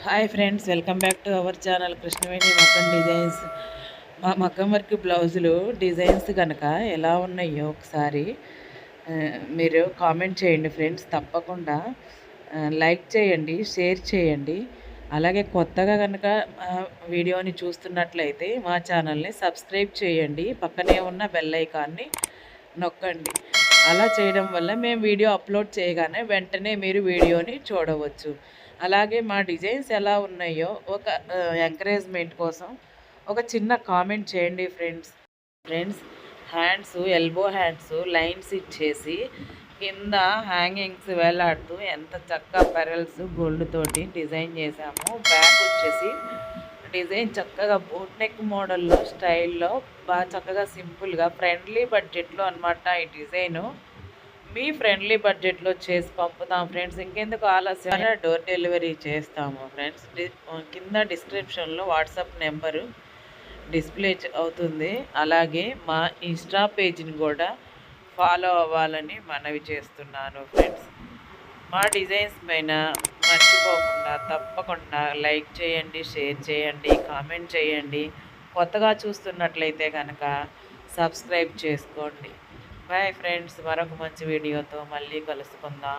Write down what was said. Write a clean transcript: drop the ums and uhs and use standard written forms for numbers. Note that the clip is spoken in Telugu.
Hi friends, welcome back to our channel Krishnaveni మగ్గం డిజైన్స్. మా మగ్గం వర్క్ బ్లౌజులు డిజైన్స్ కనుక ఎలా ఉన్నాయో ఒకసారి మీరు కామెంట్ చేయండి ఫ్రెండ్స్. తప్పకుండా లైక్ చేయండి, షేర్ చేయండి. అలాగే కొత్తగా కనుక వీడియోని చూస్తున్నట్లయితే మా ఛానల్ని సబ్స్క్రైబ్ చేయండి. పక్కనే ఉన్న బెల్ ఐకాన్ని నొక్కండి. అలా చేయడం వల్ల మేము వీడియో అప్లోడ్ చేయగానే వెంటనే మీరు వీడియోని చూడవచ్చు. అలాగే మా డిజైన్స్ ఎలా ఉన్నాయో ఒక ఎంకరేజ్మెంట్ కోసం ఒక చిన్న కామెంట్ చేయండి friends. Hands, elbow hands lines ఇచ్చేసి కింద హ్యాంగింగ్స్ వేలాడుతూ ఎంత చక్కగా పెరల్స్ గోల్డ్ తోటి డిజైన్ చేసాము. బ్యాక్ వచ్చేసి డిజైన్ చక్కగా బోట్ నెక్ మోడల్లో స్టైల్లో బాగా చక్కగా సింపుల్గా ఫ్రెండ్లీ బడ్జెట్లో అనమాట. ఈ డిజైను మీ ఫ్రెండ్లీ బడ్జెట్లో చేసి పంపుతాం ఫ్రెండ్స్. ఇంకెందుకు ఆలస్యం, డోర్ డెలివరీ చేస్తాము ఫ్రెండ్స్. కింద డిస్క్రిప్షన్లో వాట్సాప్ నెంబరు డిస్ప్లే అవుతుంది. అలాగే మా ఇన్స్టా పేజ్ని కూడా ఫాలో అవ్వాలని మనవి చేస్తున్నాను ఫ్రెండ్స్. మా డిజైన్స్ పైన మర్చిపోకుండా తప్పకుండా లైక్ చేయండి, షేర్ చేయండి, కామెంట్ చేయండి. కొత్తగా చూస్తున్నట్లయితే కనుక సబ్స్క్రైబ్ చేసుకోండి. బాయ్ ఫ్రెండ్స్, మరొక మంచి వీడియోతో మళ్ళీ కలుసుకుందాం.